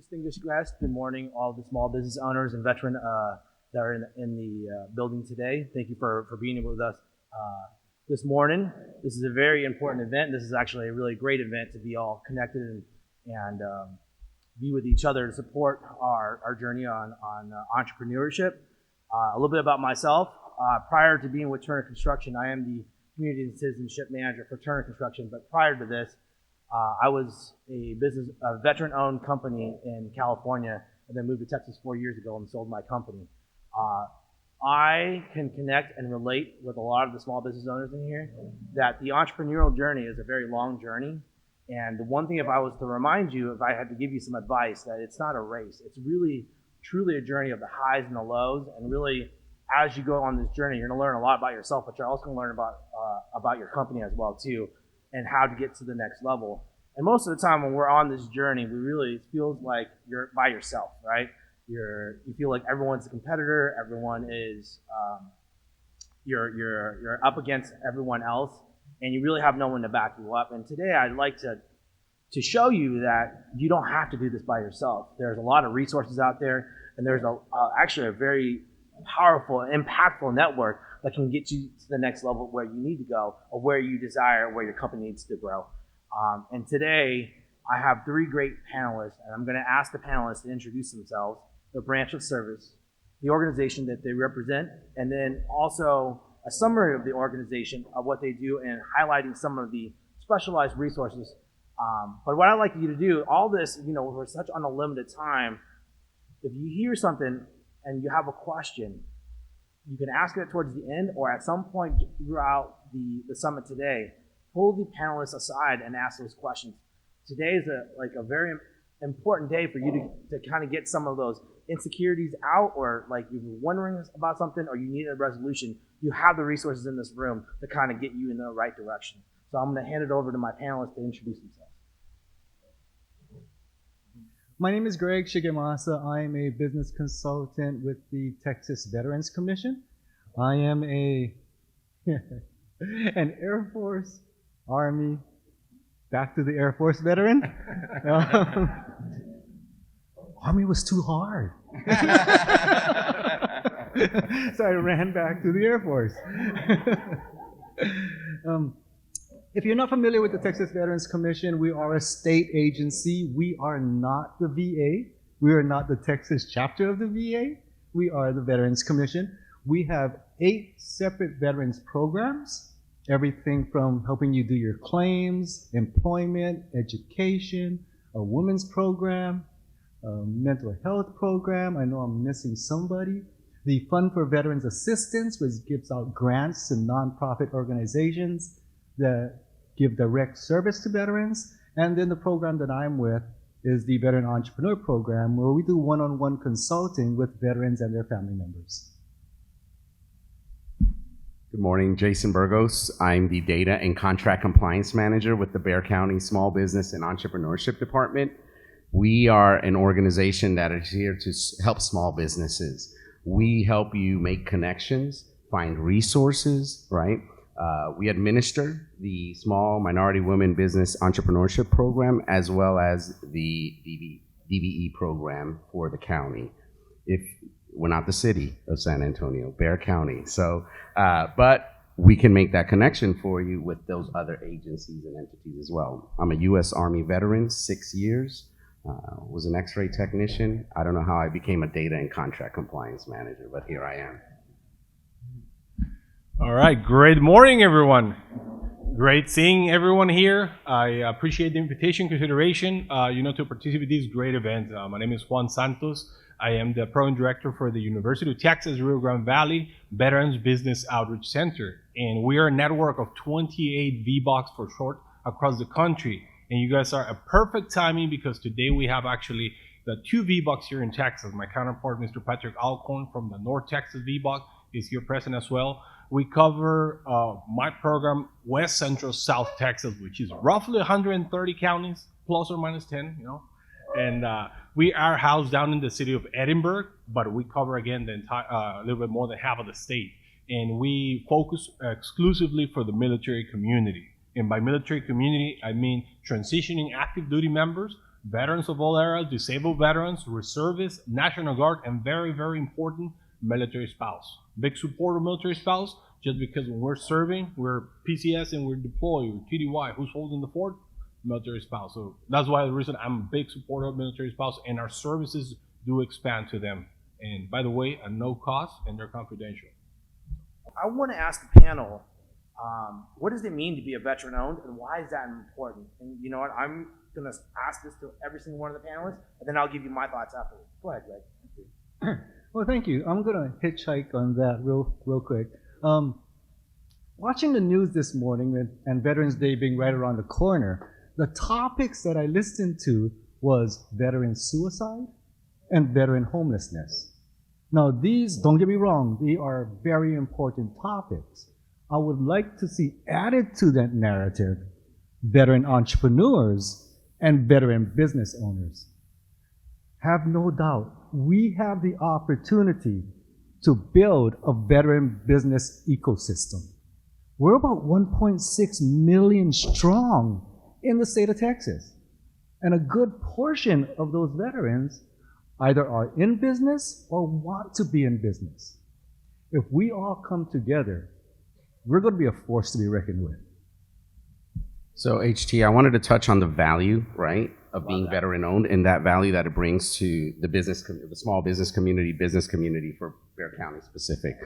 distinguished guests. Good morning, all the small business owners and veteran that are in the building today. Thank you for being with us this morning. This is a very important event. This is actually a really great event to be all connected and be with each other to support our journey on entrepreneurship. A little bit about myself. Prior to being with Turner Construction, I am the Community and Citizenship Manager for Turner Construction, but prior to this, I was a veteran-owned company in California, and then moved to Texas 4 years ago and sold my company. I can connect and relate with a lot of the small business owners in here that the entrepreneurial journey is a very long journey. And the one thing, if I was to remind you, if I had to give you some advice, that it's not a race. It's really, truly a journey of the highs and the lows. And really, as you go on this journey, you're going to learn a lot about yourself, but you're also going to learn about your company as well too, and how to get to the next level. And most of the time when we're on this journey, it feels like you're by yourself, right? You feel like everyone's a competitor, everyone is, you're up against everyone else, and you really have no one to back you up. And today I'd like to show you that you don't have to do this by yourself. There's a lot of resources out there, and there's actually a very powerful, impactful network that can get you to the next level where you need to go, or where you desire, where your company needs to grow. And today, I have three great panelists, and I'm going to ask the panelists to introduce themselves, their branch of service, the organization that they represent, and then also a summary of the organization, of what they do, and highlighting some of the specialized resources. But what I'd like you to do, all this, we're such on a limited time. If you hear something and you have a question, you can ask it towards the end or at some point throughout the summit today. Pull the panelists aside and ask those questions. Today is a very important day for you to kind of get some of those insecurities out, or like you're wondering about something or you need a resolution. You have the resources in this room to kind of get you in the right direction. So I'm going to hand it over to my panelists to introduce themselves. My name is Greg Shigemasa. I am a business consultant with the Texas Veterans Commission. I am an Air Force, Army, back to the Air Force veteran. Army was too hard. So I ran back to the Air Force. If you're not familiar with the Texas Veterans Commission, we are a state agency. We are not the VA. We are not the Texas chapter of the VA. We are the Veterans Commission. We have 8 separate veterans programs, everything from helping you do your claims, employment, education, a women's program, a mental health program. I know I'm missing somebody. The Fund for Veterans Assistance, which gives out grants to nonprofit organizations that give direct service to veterans. And then the program that I'm with is the Veteran Entrepreneur Program, where we do one-on-one consulting with veterans and their family members. Good morning, Jason Burgos. I'm the Data and Contract Compliance Manager with the Bexar County Small Business and Entrepreneurship Department. We are an organization that is here to help small businesses. We help you make connections, find resources, right? We administer the Small Minority Women Business Entrepreneurship Program, as well as the DBE program for the county. If we're not the city of San Antonio, Bexar County. So, but we can make that connection for you with those other agencies and entities as well. I'm a U.S. Army veteran, 6 years. Was an X-ray technician. I don't know how I became a data and contract compliance manager, but here I am. All right, great morning, everyone. Great seeing everyone here. I appreciate the invitation, consideration, to participate in this great event. My name is Juan Santos. I am the program director for the University of Texas Rio Grande Valley Veterans Business Outreach Center. And we are a network of 28 VBOCs for short across the country. And you guys are a perfect timing because today we have actually the 2 VBOCs here in Texas. My counterpart, Mr. Patrick Alcorn from the North Texas VBOC, is here present as well. We cover my program, West Central South Texas, which is roughly 130 counties, plus or minus 10, And we are housed down in the city of Edinburgh, but we cover again the entire, a little bit more than half of the state. And we focus exclusively for the military community. And by military community, I mean transitioning active duty members veterans of all eras, disabled veterans, reservists, National Guard, and very, very important, military spouse. Big support of military spouse, just because when we're serving, we're PCS and we're deployed, we're TDY, who's holding the fort? Military spouse. So that's why the reason I'm a big supporter of military spouse, and our services do expand to them. And by the way, at no cost, and they're confidential. I want to ask the panel, what does it mean to be a veteran-owned, and why is that important? And you know what, I'm going to ask this to every single one of the panelists, and then I'll give you my thoughts afterwards. Go ahead, Greg. Well, thank you. I'm going to hitchhike on that real quick. Watching the news this morning and Veterans Day being right around the corner, the topics that I listened to was veteran suicide and veteran homelessness. Now, these, don't get me wrong, they are very important topics. I would like to see added to that narrative veteran entrepreneurs and veteran business owners. Have no doubt, we have the opportunity to build a veteran business ecosystem. We're about 1.6 million strong in the state of Texas. And a good portion of those veterans either are in business or want to be in business. If we all come together, we're going to be a force to be reckoned with. So HT, I wanted to touch on the value, right, of being veteran owned and that value that it brings to the business, the small business community for Bexar County specific.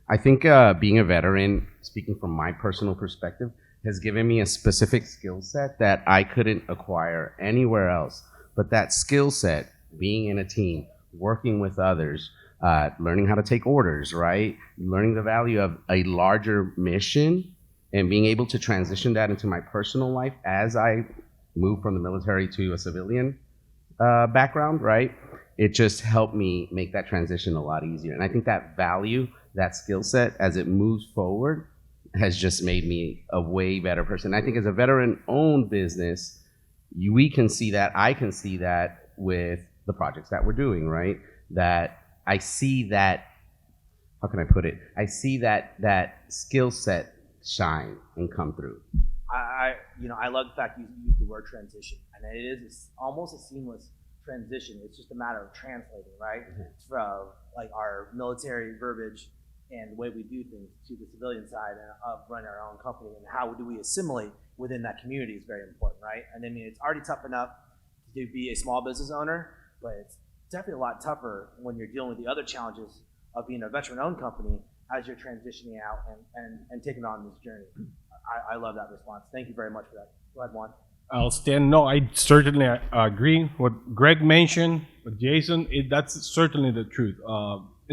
I think being a veteran, speaking from my personal perspective, has given me a specific skill set that I couldn't acquire anywhere else. But that skill set, being in a team, working with others, learning how to take orders, right? Learning the value of a larger mission and being able to transition that into my personal life as I move from the military to a civilian background, right? It just helped me make that transition a lot easier. And I think that value, that skill set, as it moves forward, has just made me a way better person. I think as a veteran-owned business, we can see that, I can see that with the projects that we're doing, right? That I see that, how can I put it? I see that skill set shine and come through. I love the fact you used the word transition, and it is almost a seamless transition. It's just a matter of translating, right? From like our military verbiage and the way we do things to the civilian side of running our own company, and how do we assimilate within that community is very important, right? And I mean, it's already tough enough to be a small business owner, but it's definitely a lot tougher when you're dealing with the other challenges of being a veteran-owned company as you're transitioning out and taking on this journey. I love that response. Thank you very much for that. Go ahead, Juan. I certainly agree. What Greg mentioned, with Jason, that's certainly the truth.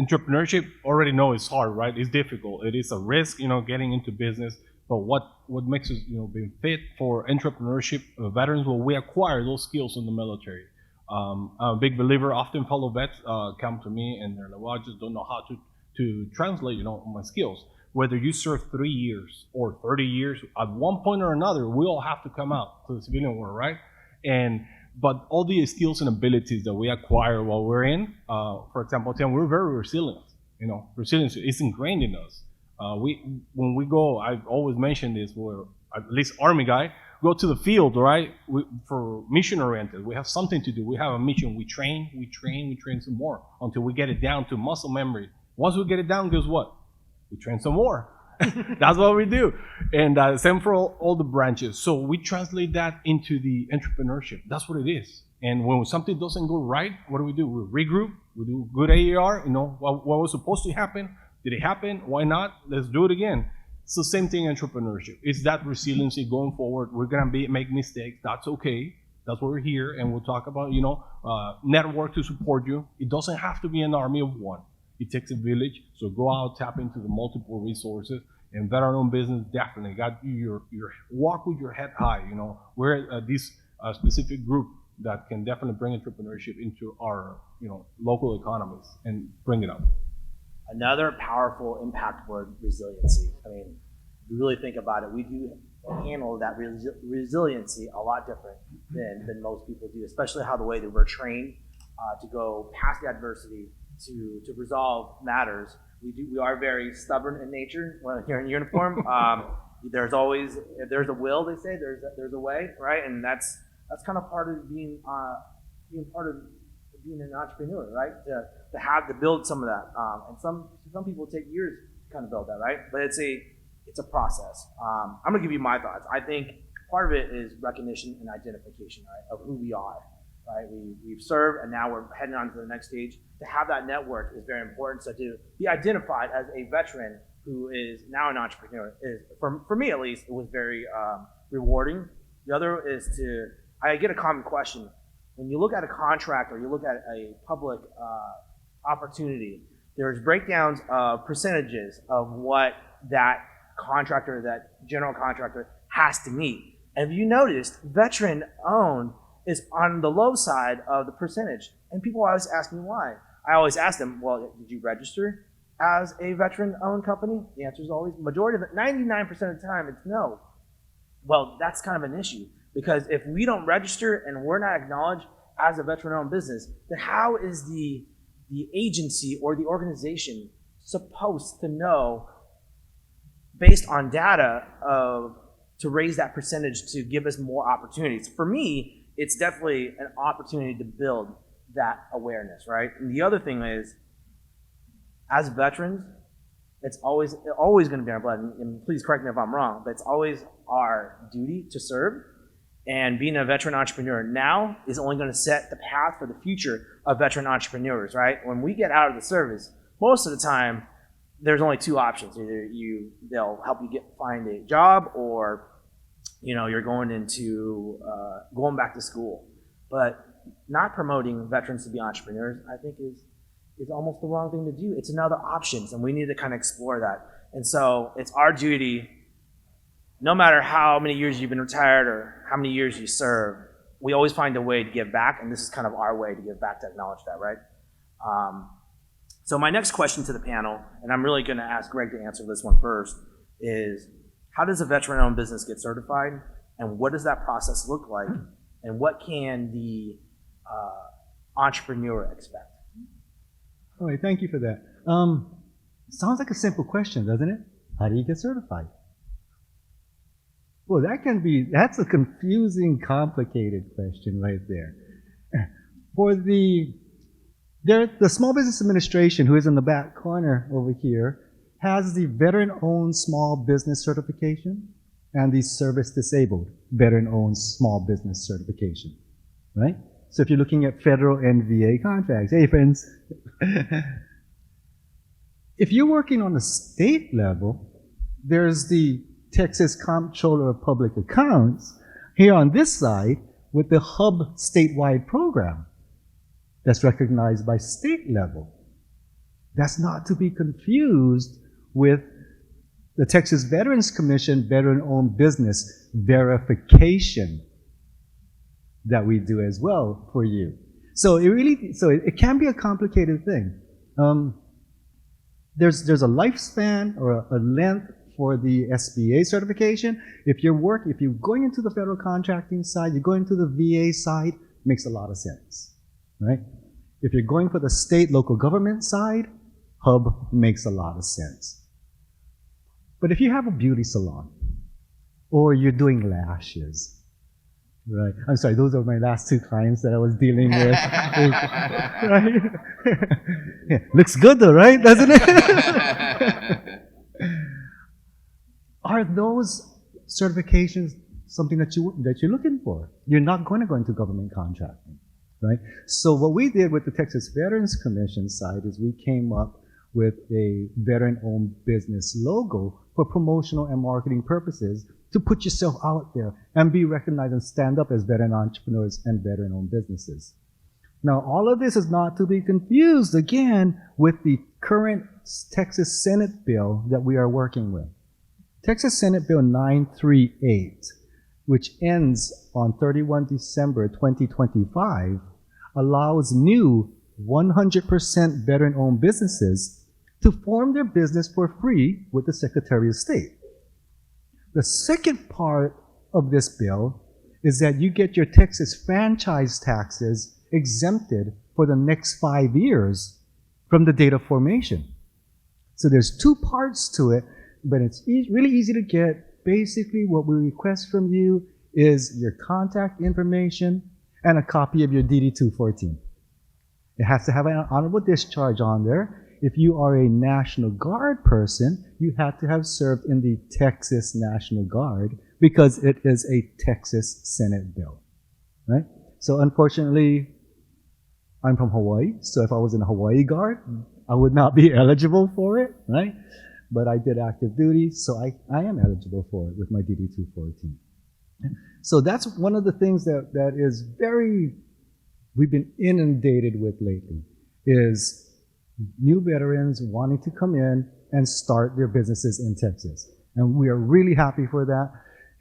Entrepreneurship, already know it's hard, right? It's difficult. It is a risk, getting into business. But what makes us, being fit for entrepreneurship veterans? Well, we acquire those skills in the military. I'm a big believer. Often fellow vets come to me and they're like, "Well, I just don't know how to translate, my skills." Whether you serve 3 years or 30 years, at one point or another, we all have to come out to the civilian world, right? But all the skills and abilities that we acquire while we're in, for example, we're very resilient. Resilience is ingrained in us. When we go, I've always mentioned this, we're at least Army guy, go to the field, right? For mission oriented, we have something to do. We have a mission. We train some more until we get it down to muscle memory. Once we get it down, guess what? We train some more. That's what we do. And same for all the branches. So we translate that into the entrepreneurship. That's what it is. And when something doesn't go right, what do? We regroup. We do good AAR. What was supposed to happen? Did it happen? Why not? Let's do it again. It's the same thing in entrepreneurship. It's that resiliency going forward. We're going to make mistakes. That's okay. That's why we're here. And we'll talk about, network to support you. It doesn't have to be an army of one. It takes a village. So go out, tap into the multiple resources. And veteran-owned business definitely got your walk with your head high. We're this specific group that can definitely bring entrepreneurship into our local economies and bring it up. Another powerful impact word, resiliency. I mean, if you really think about it, we do handle that resiliency a lot different than most people do, especially how the way that we're trained to go past the adversity to resolve matters. We are very stubborn in nature when you're in uniform. There's always, if there's a will, they say, there's a way, right? And that's That's kind of part of being an entrepreneur, right? To build some of that, and some people take years to kind of build that, right? But it's a process. I'm gonna give you my thoughts. I think part of it is recognition and identification, right, of who we are, right? We've served, and now we're heading on to the next stage. To have that network is very important. So to be identified as a veteran who is now an entrepreneur is, for me at least, it was very rewarding. The other is I get a common question. When you look at a contract or you look at a public opportunity, there's breakdowns of percentages of what that contractor, that general contractor has to meet. And if you noticed, veteran-owned is on the low side of the percentage. And people always ask me why. I always ask them, well, did you register as a veteran-owned company? The answer is always, majority of it, 99% of the time, it's no. Well, that's kind of an issue. Because if we don't register and we're not acknowledged as a veteran-owned business, then how is the agency or the organization supposed to know, based on data, to raise that percentage to give us more opportunities? For me, it's definitely an opportunity to build that awareness, right? And the other thing is, as veterans, it's always going to be our blood. And please correct me if I'm wrong, but it's always our duty to serve. And being a veteran entrepreneur now is only going to set the path for the future of veteran entrepreneurs, right? When we get out of the service, most of the time, there's only two options. Either they'll help you find a job, or you're going back to school. But not promoting veterans to be entrepreneurs, I think is almost the wrong thing to do. It's another option, and we need to kind of explore that. And so it's our duty, no matter how many years you've been retired or how many years you serve, we always find a way to give back, and this is kind of our way to give back, to acknowledge that, right? So my next question to the panel, and I'm really going to ask Greg to answer this one first, is how does a veteran-owned business get certified, and what does that process look like, and what can the entrepreneur expect? All right, thank you for that. Sounds like a simple question, doesn't it? How do you get certified? Well, that's a confusing, complicated question right there. For the Small Business Administration, who is in the back corner over here, has the Veteran-Owned Small Business Certification and the Service-Disabled Veteran-Owned Small Business Certification, right? So if you're looking at federal and VA contracts, hey friends, if you're working on the state level, there's the Texas Comptroller of Public Accounts here on this side with the Hub statewide program that's recognized by state level. That's not to be confused with the Texas Veterans Commission Veteran-Owned Business Verification that we do as well for you. So it can be a complicated thing. There's a lifespan or a length for the SBA certification. If you're going into the federal contracting side, you're going to the VA side, makes a lot of sense, right? If you're going for the state local government side, Hub makes a lot of sense. But if you have a beauty salon, or you're doing lashes, right? I'm sorry, those are my last two clients that I was dealing with. Right? Yeah. Looks good though, right? Doesn't it? Are those certifications something that you're looking for? You're not going to go into government contracting, right? So what we did with the Texas Veterans Commission side is we came up with a veteran-owned business logo for promotional and marketing purposes to put yourself out there and be recognized and stand up as veteran entrepreneurs and veteran-owned businesses. Now, all of this is not to be confused, again, with the current Texas Senate bill that we are working with. Texas Senate Bill 938, which ends on 31 December 2025, allows new 100% veteran-owned businesses to form their business for free with the Secretary of State. The second part of this bill is that you get your Texas franchise taxes exempted for the next 5 years from the date of formation. So there's two parts to it, but it's really easy to get. Basically, what we request from you is your contact information and a copy of your DD-214. It has to have an honorable discharge on there. If you are a National Guard person, you have to have served in the Texas National Guard because it is a Texas Senate bill, right? So unfortunately, I'm from Hawaii, so if I was in the Hawaii Guard, I would not be eligible for it, right? But I did active duty, so I am eligible for it with my DD-214. So that's one of the things that is we've been inundated with lately, is new veterans wanting to come in and start their businesses in Texas. And we are really happy for that.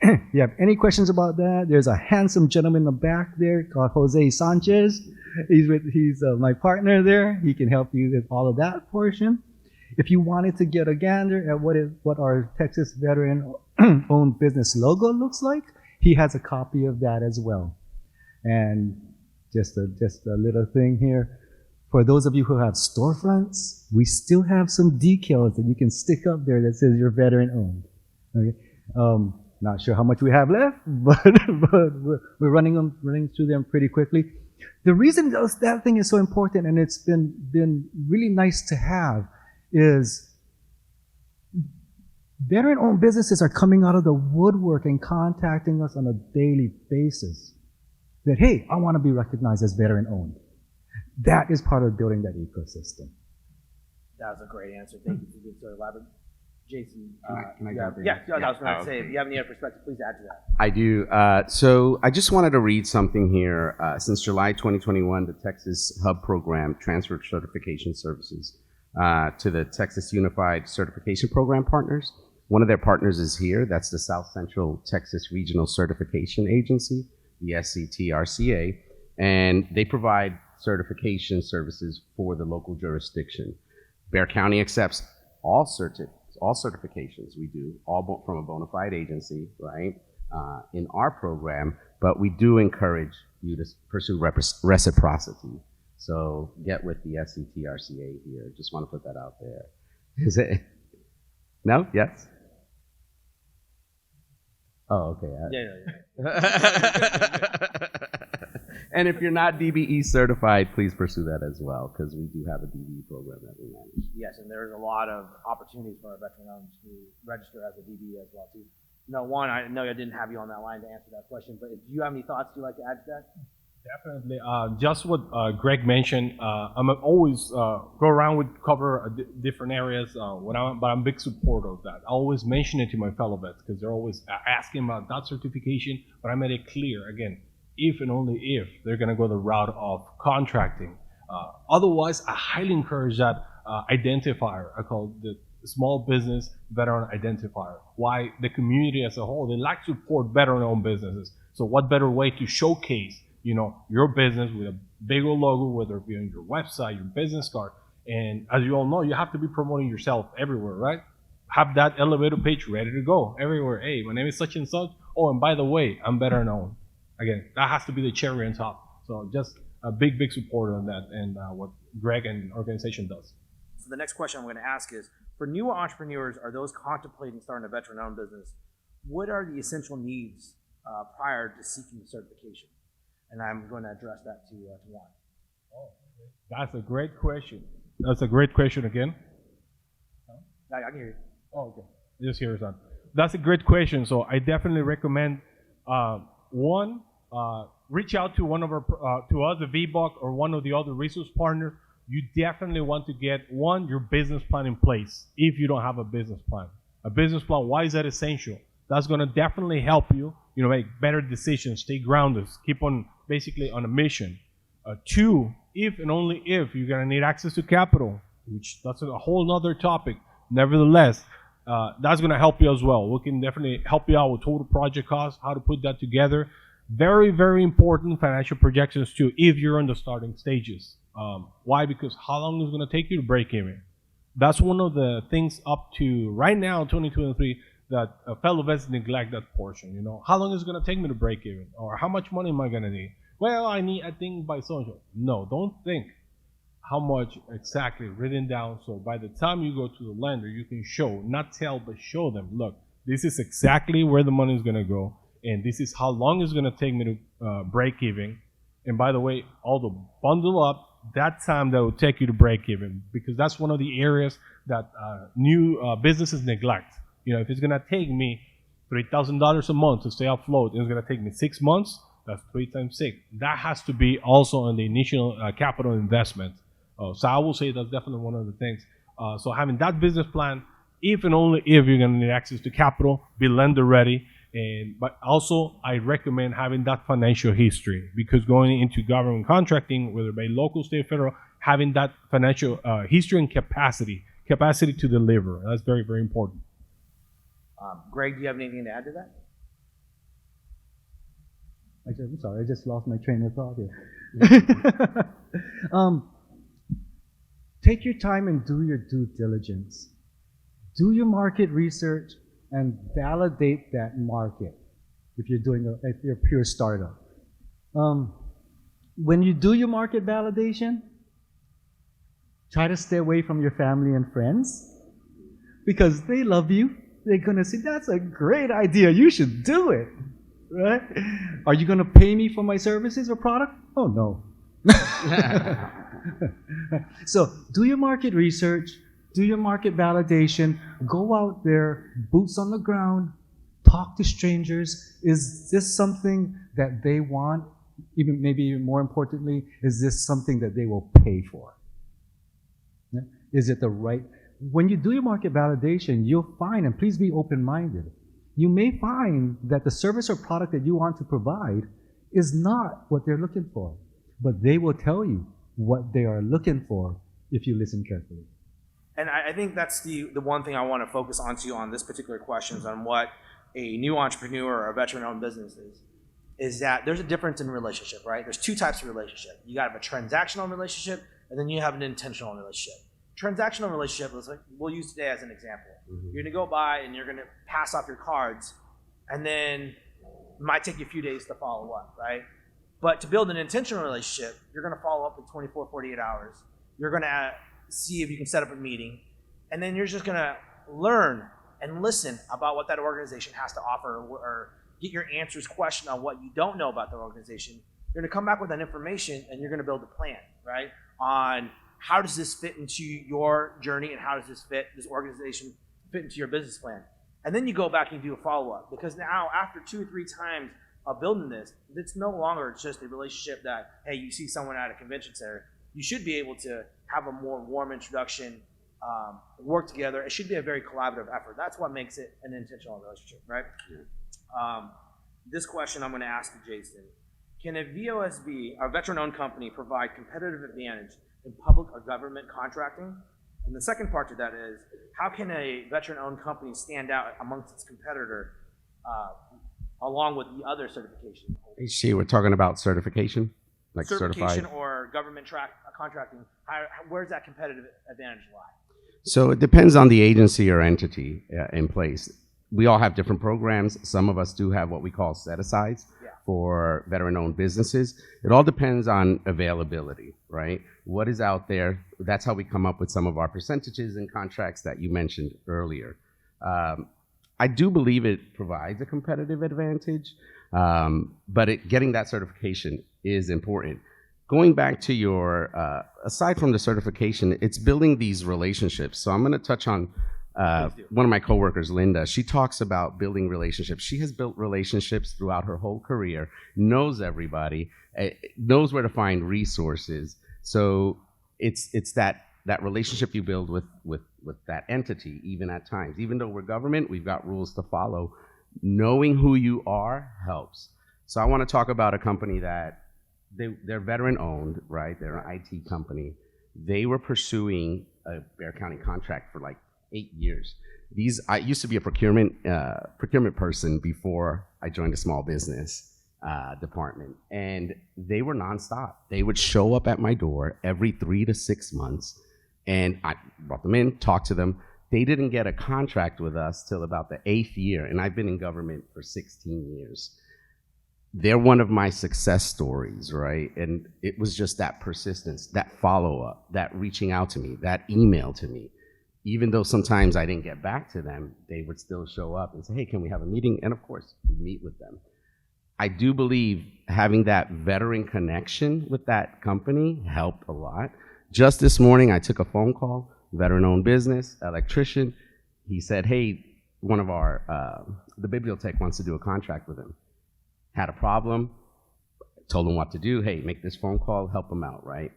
If you have any questions about that, there's a handsome gentleman in the back there called Jose Sanchez. He's my partner there. He can help you with all of that portion. If you wanted to get a gander at what our Texas veteran-owned business logo looks like, he has a copy of that as well. And just a little thing here. For those of you who have storefronts, we still have some decals that you can stick up there that says you're veteran-owned. Okay? Not sure how much we have left, but we're running through them pretty quickly. The reason that thing is so important, and it's been really nice to have, is veteran-owned businesses are coming out of the woodwork and contacting us on a daily basis. That, hey, I want to be recognized as veteran-owned. That is part of building that ecosystem. That was a great answer. Thank you for being so elaborate. Jason, can I jump in? Yeah, I was going to say, if you have any other perspective, please add to that. I do. So I just wanted to read something here. Since July 2021, the Texas Hub Program transferred certification services to the Texas Unified Certification Program partners. One of their partners is here. That's the South Central Texas Regional Certification Agency, the SCTRCA, and they provide certification services for the local jurisdiction. Bexar County accepts all certifications we do, all from a bona fide agency, right, in our program, but we do encourage you to pursue reciprocity. So get with the SCTRCA here. Just want to put that out there. Is it? No? Yes? Oh, okay. Yeah. And if you're not DBE certified, please pursue that as well, because we do have a DBE program that we manage. Yes, and there's a lot of opportunities for our veteran-owned to register as a DBE as well, too. No, Juan, I know I didn't have you on that line to answer that question, but do you have any thoughts you'd like to add to that? Definitely. Just what Greg mentioned, I'm always go around with cover different areas, but I'm a big supporter of that. I always mention it to my fellow vets because they're always asking about that certification, but I made it clear, again, if and only if they're going to go the route of contracting. Otherwise, I highly encourage that identifier. I call it the small business veteran identifier. Why? The community as a whole, they like to support veteran-owned businesses. So what better way to showcase your business with a big old logo, whether it be on your website, your business card. And as you all know, you have to be promoting yourself everywhere, right? Have that elevator page ready to go everywhere. Hey, my name is such and such. Oh, and by the way, I'm veteran-owned. Again, that has to be the cherry on top. So just a big supporter on that and what Greg and organization does. So the next question I'm going to ask is, for new entrepreneurs or those contemplating starting a veteran-owned business, what are the essential needs prior to seeking certification? And I'm going to address that to Juan. Oh, that's a great question. That's a great question again. I can hear you. Oh, okay. Just hear it on. That's a great question. So I definitely recommend one, reach out to one of our to us, the VBUC, or one of the other resource partners. You definitely want to get your business plan in place. If you don't have a business plan, why is that essential? That's going to definitely help you, make better decisions, stay grounded, keep on basically on a mission. Two, if and only if you're going to need access to capital, which that's a whole nother topic. Nevertheless, that's going to help you as well. We can definitely help you out with total project costs, how to put that together. Very, very important financial projections too, if you're in the starting stages. Why? Because how long is it going to take you to break even? That's one of the things up to right now, 2023, that fellow vets neglect that portion. How long is it going to take me to break even? Or how much money am I going to need? Well, I think by social. No, don't think how much exactly written down. So by the time you go to the lender, you can show, not tell, but show them, look, this is exactly where the money is going to go. and this is how long it's going to take me to break even. And by the way, all the bundle up, that time that will take you to break even, because that's one of the areas that new businesses neglect. If it's going to take me $3,000 a month to stay afloat, and it's going to take me 6 months, that's 3 times 6. That has to be also on the initial capital investment. So I will say that's definitely one of the things. So having that business plan, if and only if you're going to need access to capital, be lender ready. But also, I recommend having that financial history, because going into government contracting, whether by local, state, federal, having that financial history and capacity to deliver. That's very, very important. Greg, do you have anything to add to that? I'm sorry, I just lost my train of thought here. Take your time and do your due diligence. Do your market research and validate that market if you're a pure startup. When you do your market validation, try to stay away from your family and friends, because they love you. They're going to say, that's a great idea. You should do it. Right? Are you going to pay me for my services or product? Oh, no. So do your market research, do your market validation, go out there, boots on the ground, talk to strangers. Is this something that they want? Maybe even more importantly, is this something that they will pay for? Is it the right? When you do your market validation, you'll find, and please be open-minded, you may find that the service or product that you want to provide is not what they're looking for, but they will tell you what they are looking for if you listen carefully. And I think that's the one thing I want to focus on this particular question, is on what a new entrepreneur or a veteran-owned business is that there's a difference in relationship, right? There's two types of relationship. You got a transactional relationship, and then you have an intentional relationship. Transactional relationship is like, we'll use today as an example. Mm-hmm. You're going to go by and you're going to pass off your cards, and then it might take you a few days to follow up, right? But to build an intentional relationship, you're going to follow up in 24, 48 hours. You're going to see if you can set up a meeting, and then you're just going to learn and listen about what that organization has to offer, or get your answers questioned on what you don't know about the organization. You're going to come back with that information, and you're going to build a plan, right? On how does this fit into your journey, and how does this organization fit into your business plan? And then you go back and do a follow-up, because now after 2 or 3 times of building this, it's no longer just a relationship that, hey, you see someone at a convention center. You should be able to have a more warm introduction, work together. It should be a very collaborative effort. That's what makes it an intentional relationship, right? Yeah. This question I'm going to ask you, Jason. Can a VOSB, a veteran-owned company, provide competitive advantage in public or government contracting? And the second part to that is, how can a veteran-owned company stand out amongst its competitor along with the other certification? See, we're talking about certification, like certification certified or government contracting. Where's that competitive advantage lie? So it depends on the agency or entity in place. We all have different programs. Some of us do have what we call set-asides for veteran-owned businesses. It all depends on availability, right? What is out there? That's how we come up with some of our percentages and contracts that you mentioned earlier. I do believe it provides a competitive advantage, but getting that certification is important. Going back to your, aside from the certification, it's building these relationships. So I'm going to touch on one of my coworkers, Linda. She talks about building relationships. She has built relationships throughout her whole career, knows everybody, knows where to find resources. So it's that relationship you build with that entity, even at times. Even though we're government, we've got rules to follow. Knowing who you are helps. So I want to talk about a company that they're veteran-owned, right? They're an IT company. They were pursuing a Bexar County contract for like 8 years. I used to be a procurement person before I joined a small business department, and they were nonstop. They would show up at my door every 3 to 6 months, and I brought them in, talked to them. They didn't get a contract with us till about the 8th year, and I've been in government for 16 years. They're one of my success stories, right? And it was just that persistence, that follow-up, that reaching out to me, that email to me. Even though sometimes I didn't get back to them, they would still show up and say, hey, can we have a meeting? And of course, we meet with them. I do believe having that veteran connection with that company helped a lot. Just this morning, I took a phone call, veteran-owned business, electrician. He said, hey, one of the bibliotech wants to do a contract with him. Had a problem, told him what to do. Hey, make this phone call, help him out, right?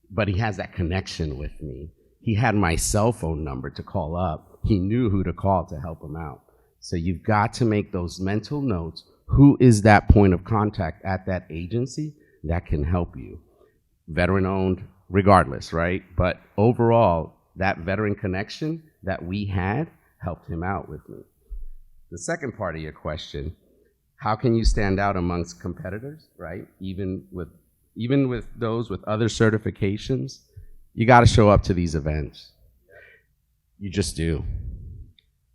But he has that connection with me. He had my cell phone number to call up. He knew who to call to help him out. So you've got to make those mental notes. Who is that point of contact at that agency that can help you? Veteran-owned, regardless, right? But overall, that veteran connection that we had helped him out with me. The second part of your question, how can you stand out amongst competitors, right? Even with those with other certifications, you got to show up to these events. You just do.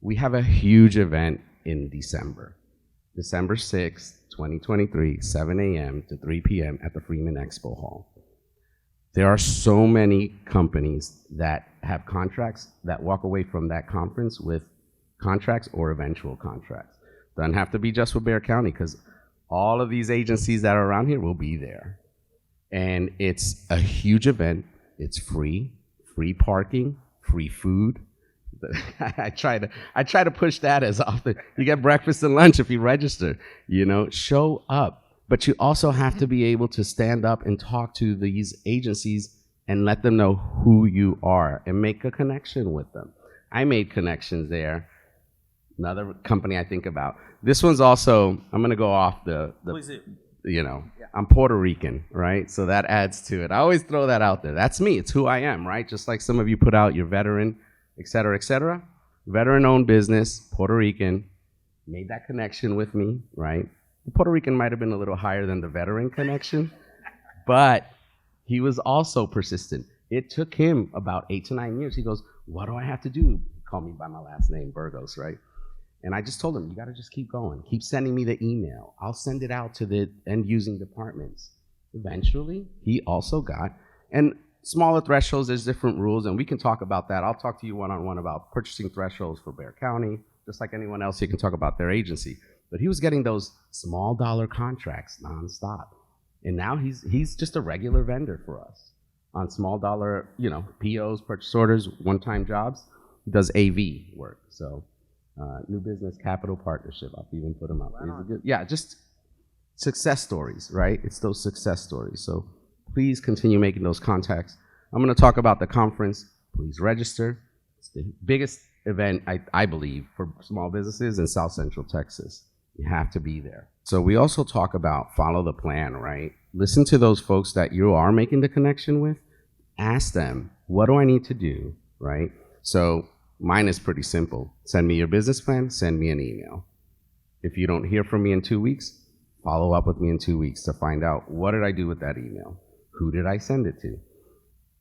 We have a huge event in December 6th, 2023, 7 a.m. to 3 p.m. at the Freeman Expo Hall. There are so many companies that have contracts that walk away from that conference with contracts or eventual contracts. Doesn't have to be just with Bexar County, because all of these agencies that are around here will be there. And it's a huge event. It's free parking, free food. I try to push that as often. You get breakfast and lunch if you register. Show up. But you also have to be able to stand up and talk to these agencies and let them know who you are and make a connection with them. I made connections there. Another company I think about. This one's also, I'm going to go off Please do. I'm Puerto Rican, right? So that adds to it. I always throw that out there. That's me. It's who I am, right? Just like some of you put out your veteran, et cetera, et cetera. Veteran-owned business, Puerto Rican, made that connection with me, right? The Puerto Rican might have been a little higher than the veteran connection, but he was also persistent. It took him about 8 to 9 years. He goes, what do I have to do? Call me by my last name, Burgos, right? And I just told him, you got to just keep going. Keep sending me the email. I'll send it out to the end-using departments. Eventually, he also got, and smaller thresholds, there's different rules, and we can talk about that. I'll talk to you one-on-one about purchasing thresholds for Bexar County, just like anyone else, you can talk about their agency. But he was getting those small dollar contracts nonstop. And now he's just a regular vendor for us on small dollar, POs, purchase orders, one-time jobs. He does AV work, so. New Business Capital Partnership. I'll even put them up. Yeah, just success stories, right? It's those success stories. So please continue making those contacts. I'm going to talk about the conference. Please register. It's the biggest event, I believe, for small businesses in South Central Texas. You have to be there. So we also talk about follow the plan, right? Listen to those folks that you are making the connection with. Ask them, what do I need to do, right? So mine is pretty simple. Send me your business plan, send me an email. If you don't hear from me in 2 weeks, follow up with me in 2 weeks to find out what did I do with that email? Who did I send it to?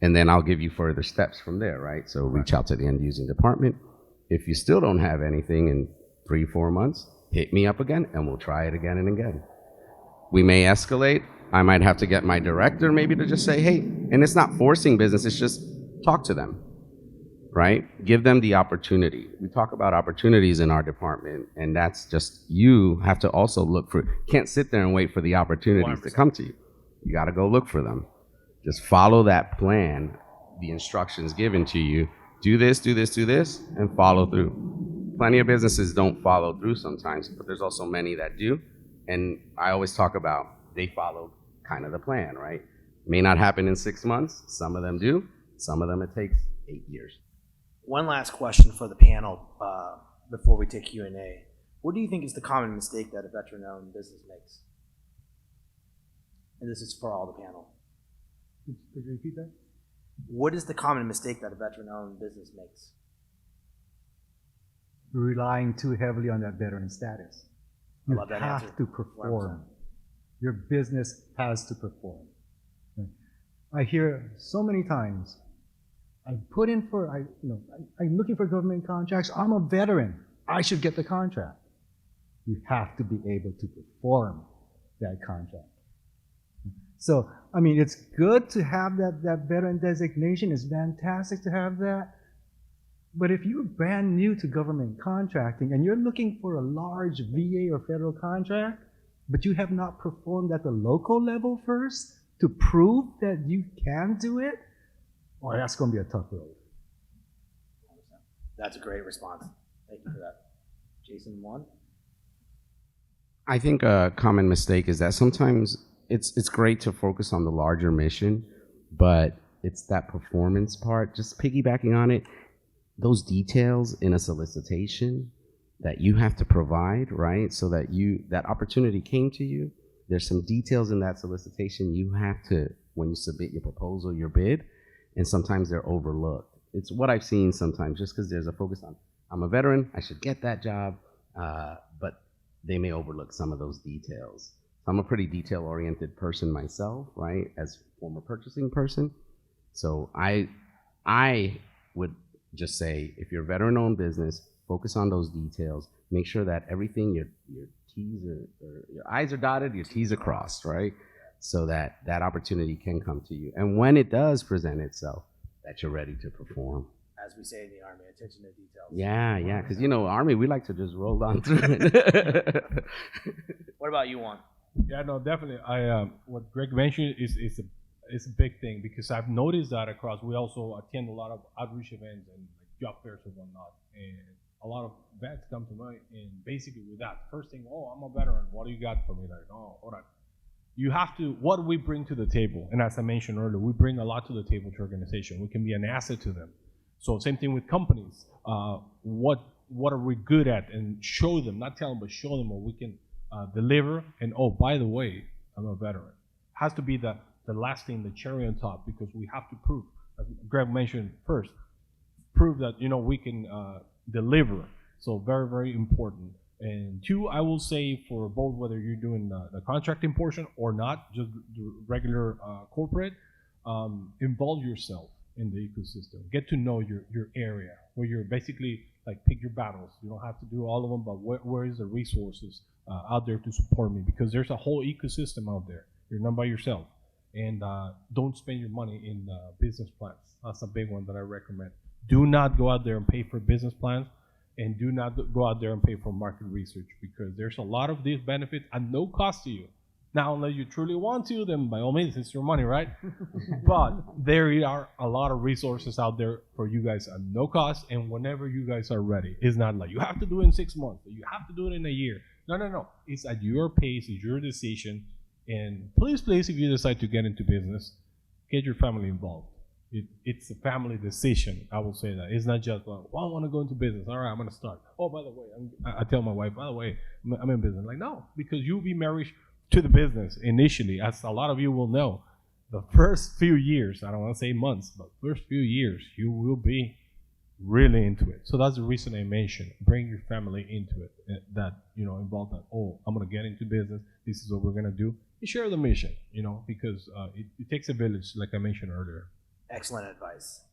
And then I'll give you further steps from there, right? So reach out to the end-using department. If you still don't have anything in 3-4 months, hit me up again and we'll try it again and again. We may escalate. I might have to get my director maybe to just say, hey, and it's not forcing business, it's just talk to them. Right? Give them the opportunity. We talk about opportunities in our department, and that's just, you have to also look for, can't sit there and wait for the opportunities 100%. To come to you. You got to go look for them. Just follow that plan, the instructions given to you. Do this, do this, do this, and follow through. Plenty of businesses don't follow through sometimes, but there's also many that do. And I always talk about, they followed kind of the plan, right? May not happen in 6 months. Some of them do. Some of them it takes 8 years. One last question for the panel before we take Q&A. What do you think is the common mistake that a veteran-owned business makes? And this is for all the panel. Could you repeat that? What is the common mistake that a veteran-owned business makes? Relying too heavily on that veteran status. You love that have answer. to perform. 100%. Your business has to perform. I hear so many times, I'm looking for government contracts. I'm a veteran. I should get the contract. You have to be able to perform that contract. So, it's good to have that veteran designation. It's fantastic to have that. But if you're brand new to government contracting and you're looking for a large VA or federal contract, but you have not performed at the local level first to prove that you can do it, well, that's going to be a tough road. That's a great response. Thank you for that. Jason, Juan? I think a common mistake is that sometimes it's great to focus on the larger mission, but it's that performance part, just piggybacking on it, those details in a solicitation that you have to provide, right? So that that opportunity came to you. There's some details in that solicitation you have to, when you submit your proposal, your bid, and sometimes they're overlooked. It's what I've seen sometimes, just because there's a focus on, I'm a veteran, I should get that job, but they may overlook some of those details. I'm a pretty detail-oriented person myself, right, as former purchasing person. So I would just say, if you're a veteran-owned business, focus on those details. Make sure that everything, your T's or your I's are dotted, your T's are crossed, right? So that that opportunity can come to you. And when it does present itself, that you're ready to perform. As we say in the Army, attention to details. Yeah, because Army, we like to just roll on through it. What about you, Juan? Yeah, no, definitely. What Greg mentioned is a big thing, because I've noticed that across. We also attend a lot of outreach events and like job fairs and whatnot, and a lot of vets come to me, and basically with that first thing, oh, I'm a veteran. What do you got for me? Like, oh, all right. You have to, what we bring to the table, and as I mentioned earlier, we bring a lot to the table to organization. We can be an asset to them. So same thing with companies. What are we good at, and show them, not tell them, but show them what we can deliver. And oh, by the way, I'm a veteran. Has to be the last thing, the cherry on top, because we have to prove, as Greg mentioned first, prove that we can deliver. So very, very important. And two, I will say for both, whether you're doing the contracting portion or not, just the regular corporate, involve yourself in the ecosystem. Get to know your area, where you're basically like pick your battles. You don't have to do all of them, but where is the resources out there to support me? Because there's a whole ecosystem out there. You're not by yourself. And don't spend your money in business plans. That's a big one that I recommend. Do not go out there and pay for business plans, and do not go out there and pay for market research, because there's a lot of these benefits at no cost to you. Now, unless you truly want to, then by all means, it's your money, right? But there are a lot of resources out there for you guys at no cost, and whenever you guys are ready. It's not like you have to do it in 6 months, or you have to do it in a year. No. It's at your pace, it's your decision. And please, if you decide to get into business, get your family involved. It's a family decision, I will say that. It's not just like, well, I want to go into business. All right, I'm going to start. Oh, by the way, I tell my wife, by the way, I'm in business. Like, no, because you'll be married to the business initially. As a lot of you will know, the first few years, I don't want to say months, but first few years, you will be really into it. So that's the reason I mentioned, bring your family into it, that, involve that, oh, I'm going to get into business. This is what we're going to do. You share the mission, because it takes a village, like I mentioned earlier. Excellent advice.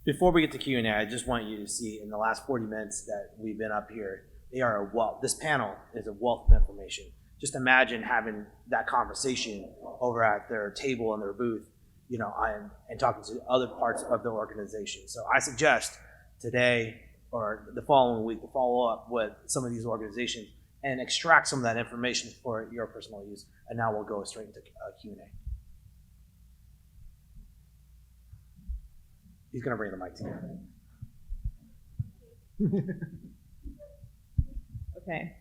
Before we get to Q&A, I just want you to see in the last 40 minutes that we've been up here, they are a wealth. This panel is a wealth of information. Just imagine having that conversation over at their table in their booth, and talking to other parts of the organization. So I suggest today or the following week to follow up with some of these organizations and extract some of that information for your personal use. And now we'll go straight into Q&A. He's going to bring the mic together. Okay.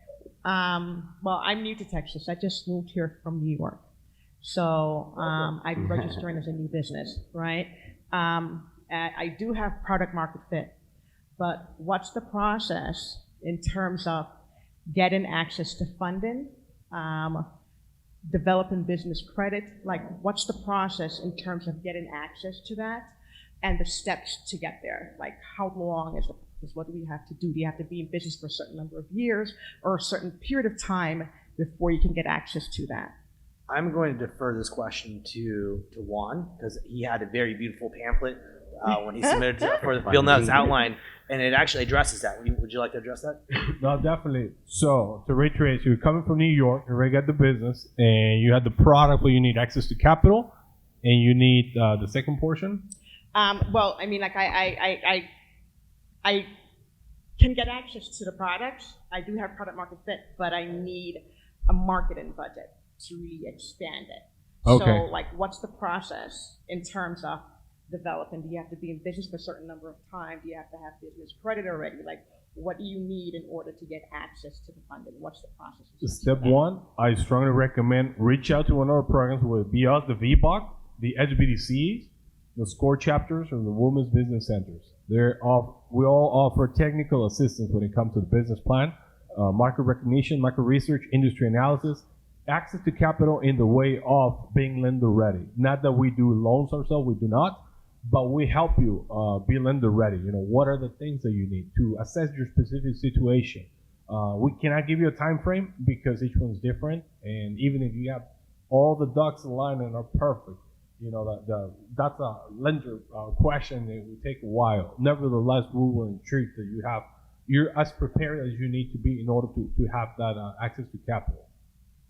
Well, I'm new to Texas. I just moved here from New York. So I'm registering as a new business, right? I do have product market fit. But what's the process in terms of getting access to funding, developing business credit? Like, what's the process in terms of getting access to that? And the steps to get there, like how long is what do we have to do? Do you have to be in business for a certain number of years or a certain period of time before you can get access to that? I'm going to defer this question to Juan, because he had a very beautiful pamphlet when he submitted for the Bill Nuts outline, and it actually addresses that. Would you like to address that? No, definitely. So to reiterate, you're coming from New York, you already got the business, and you had the product, but you need access to capital, and you need the second portion. Well, I mean, like I can get access to the products. I do have product market fit, but I need a marketing budget to really expand it. Okay. So, like, what's the process in terms of developing? Do you have to be in business for a certain number of time? Do you have to have business credit already? Like, what do you need in order to get access to the funding? What's the process? Step one, I strongly recommend reach out to one of our programs, whether it be us, the VBOC, the HBDCs, the SCORE chapters, or the Women's Business Centers. We all offer technical assistance when it comes to the business plan, market recognition, market research, industry analysis, access to capital in the way of being lender ready. Not that we do loans ourselves, we do not, but we help you be lender ready. You know, what are the things that you need to assess your specific situation? We cannot give you a time frame because each one's different, and even if you have all the ducks in line and are perfect, you know, that's a lender question that will take a while. Nevertheless, we will ensure that you're as prepared as you need to be in order to have that access to capital.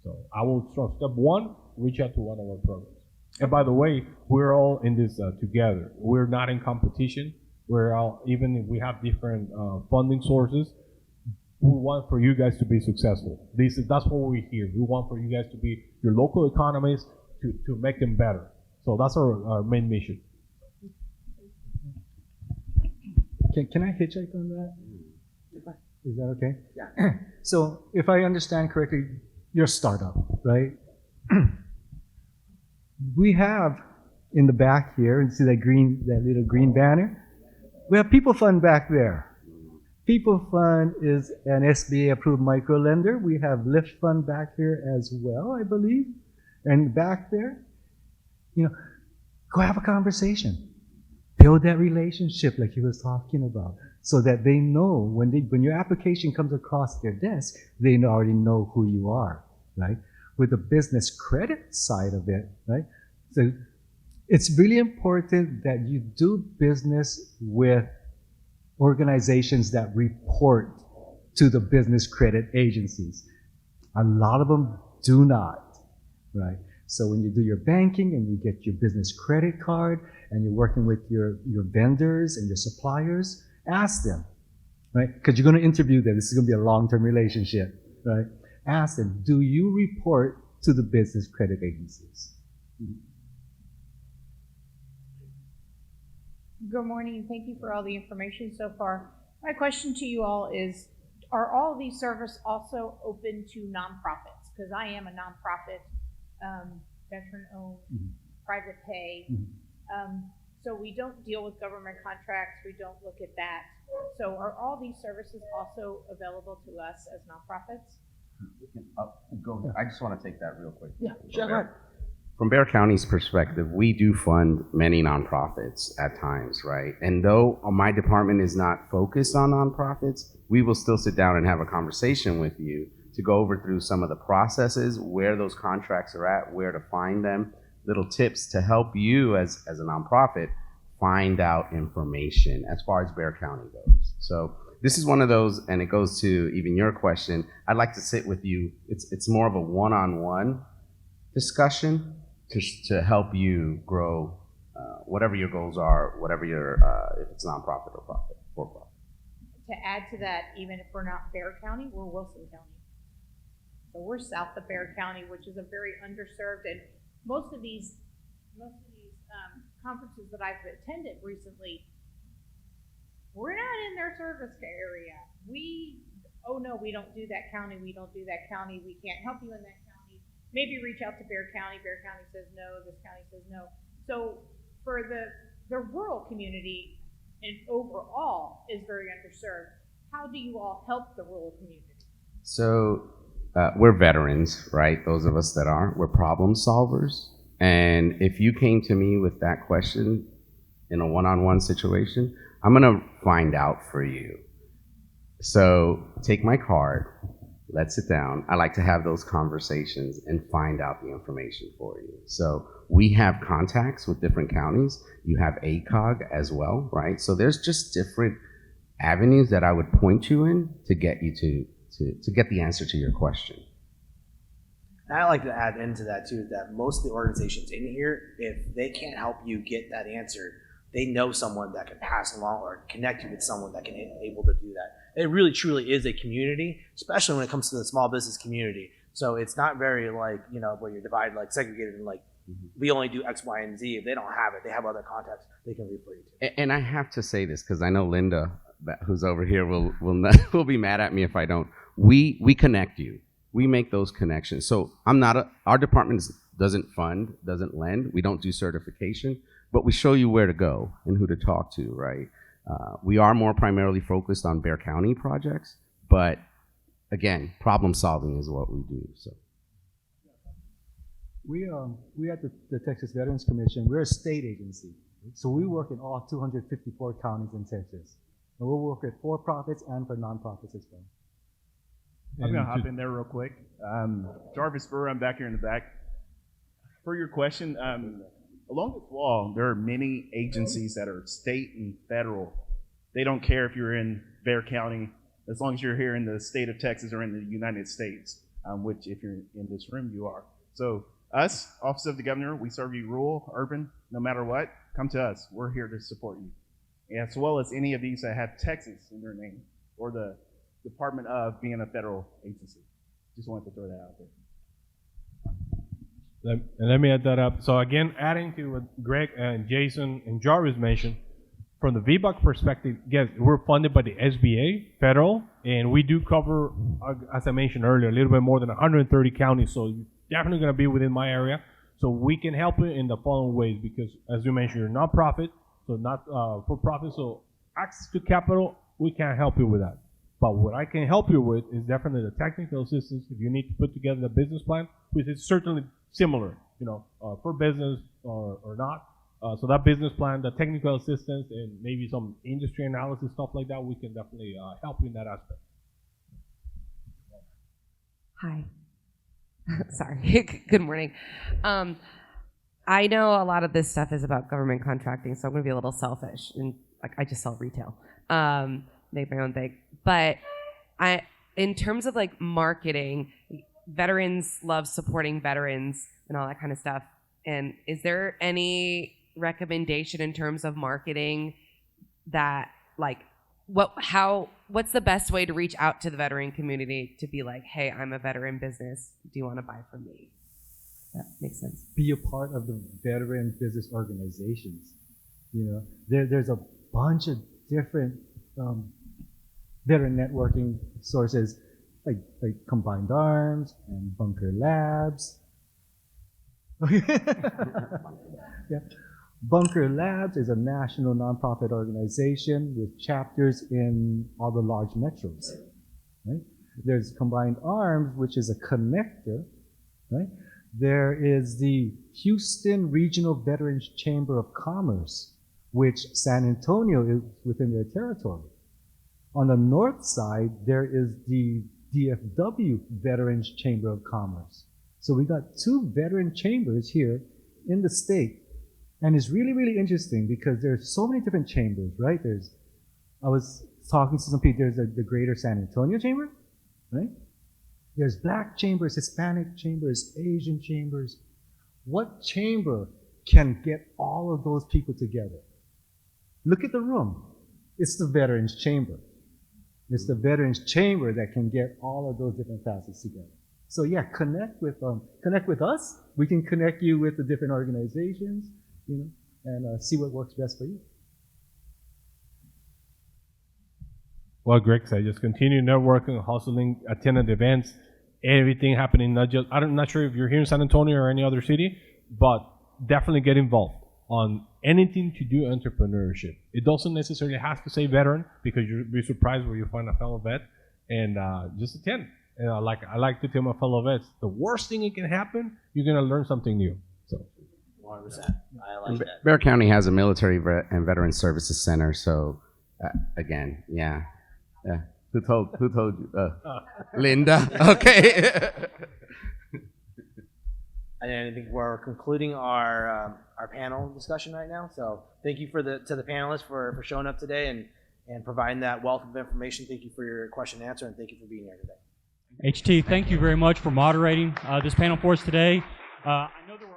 So I will stress step one, reach out to one of our programs. And by the way, we're all in this together. We're not in competition. We're all, even if we have different funding sources, we want for you guys to be successful. That's what we're here. We want for you guys to be your local economies to make them better. So that's our main mission. Can I hitchhike on that? Is that okay? Yeah. So if I understand correctly, you're a startup, right? We have in the back here, and see that little green banner? We have People Fund back there. People Fund is an SBA approved micro lender. We have Lift Fund back here as well, I believe. And back there, you know, go have a conversation. Build that relationship like he was talking about, so that they know when your application comes across their desk, they already know who you are, right? With the business credit side of it, right? So it's really important that you do business with organizations that report to the business credit agencies. A lot of them do not, right? So when you do your banking and you get your business credit card and you're working with your vendors and your suppliers, ask them, right? Because you're going to interview them. This is going to be a long-term relationship, right? Ask them, do you report to the business credit agencies? Good morning, and thank you for all the information so far. My question to you all is, are all of these services also open to nonprofits? Because I am a nonprofit, veteran-owned, private pay. So we don't deal with government contracts. We don't look at that. So are all these services also available to us as nonprofits? I just want to take that real quick. Yeah, sure, go ahead. From Bexar County's perspective, we do fund many nonprofits at times, right? And though my department is not focused on nonprofits, we will still sit down and have a conversation with you to go over through some of the processes, where those contracts are at, where to find them, little tips to help you as a nonprofit find out information as far as Bexar County goes. So this is one of those, and it goes to even your question. I'd like to sit with you. It's more of a one-on-one discussion to help you grow whatever your goals are, whatever your, if it's nonprofit or profit, for profit. To add to that, even if we're not Bexar County, we're Wilson County. So we're south of Bexar County, which is a very underserved, and most of these conferences that I've attended recently, we're not in their service area. We don't do that county, we don't do that county, we can't help you in that county. Maybe reach out to Bexar County says no, this county says no. So for the rural community and overall is very underserved. How do you all help the rural community? So we're veterans, right? Those of us that are, we're problem solvers. And if you came to me with that question in a one-on-one situation, I'm gonna find out for you. So take my card, let's sit down. I like to have those conversations and find out the information for you. So we have contacts with different counties. You have ACOG as well, right? So there's just different avenues that I would point you in to get you to get the answer to your question. And I like to add into that too, that most of the organizations in here, if they can't help you get that answer, they know someone that can pass along or connect you with someone that can able to do that. It really truly is a community, especially when it comes to the small business community. So it's not very like, where you're divided, like segregated and like, we only do X, Y, and Z. If they don't have it, they have other contacts they can refer you to. And I have to say this because I know Linda, who's over here, will be mad at me if I don't. We connect you. We make those connections. So our department doesn't fund, doesn't lend. We don't do certification, but we show you where to go and who to talk to, right? We are more primarily focused on Bexar County projects, but again, problem solving is what we do. So. We at the Texas Veterans Commission, we're a state agency. So we work in all 254 counties in Texas. And we'll work with for-profits and for nonprofits as well. I'm going to hop in there real quick. Jarvis Burr, I'm back here in the back. For your question, along this wall, there are many agencies that are state and federal. They don't care if you're in Bexar County, as long as you're here in the state of Texas or in the United States, which if you're in this room, you are. So us, Office of the Governor, we serve you rural, urban, no matter what, come to us. We're here to support you. As well as any of these that have Texas in their name or the Department of being a federal agency. Just wanted to throw that out there. Let me add that up. So again, adding to what Greg and Jason and Jarvis mentioned, from the VBUC perspective, yes, we're funded by the SBA, federal, and we do cover, as I mentioned earlier, a little bit more than 130 counties, so you're definitely going to be within my area. So we can help you in the following ways, because as you mentioned, you're a nonprofit, so not for profit, so access to capital, we can't help you with that. But what I can help you with is definitely the technical assistance if you need to put together the business plan, which is certainly similar, for business or not. So that business plan, the technical assistance, and maybe some industry analysis, stuff like that, we can definitely help you in that aspect. Hi. Sorry. Good morning. I know a lot of this stuff is about government contracting, so I'm going to be a little selfish. And I just sell retail, make my own thing. But in terms of like marketing, veterans love supporting veterans and all that kind of stuff. And is there any recommendation in terms of marketing that what's the best way to reach out to the veteran community to be like, hey, I'm a veteran business. Do you want to buy from me? That makes sense. Be a part of the veteran business organizations. There's a bunch of different veteran networking sources, like Combined Arms and Bunker Labs. Yeah. Bunker Labs is a national nonprofit organization with chapters in all the large metros. Right? There's Combined Arms, which is a connector. Right? There is the Houston Regional Veterans Chamber of Commerce, which San Antonio is within their territory. On the north side, there is the DFW Veterans Chamber of Commerce. So we got two veteran chambers here in the state. And it's really, really interesting because there's so many different chambers, right? I was talking to some people, there's the Greater San Antonio Chamber, right? There's Black chambers, Hispanic chambers, Asian chambers. What chamber can get all of those people together? Look at the room. It's the Veterans Chamber. It's the Veterans Chamber that can get all of those different facets together. So yeah, connect with us. We can connect you with the different organizations, and see what works best for you. Well, Greg said, just continue networking, hustling, attending events, everything happening. I'm not sure if you're here in San Antonio or any other city, but definitely get involved on anything to do entrepreneurship. It doesn't necessarily have to say veteran, because you'll be surprised where you find a fellow vet, and just attend. And I like to tell my fellow vets, the worst thing that can happen, you're going to learn something new. So 100%. I like that. Bexar County has a military and veteran services center. So again, yeah. Who told you? Linda. Okay. And I think we're concluding our panel discussion right now. So thank you to the panelists for showing up today and providing that wealth of information. Thank you for your question and answer, and thank you for being here today. HT, thank you very much for moderating this panel for us today. I know there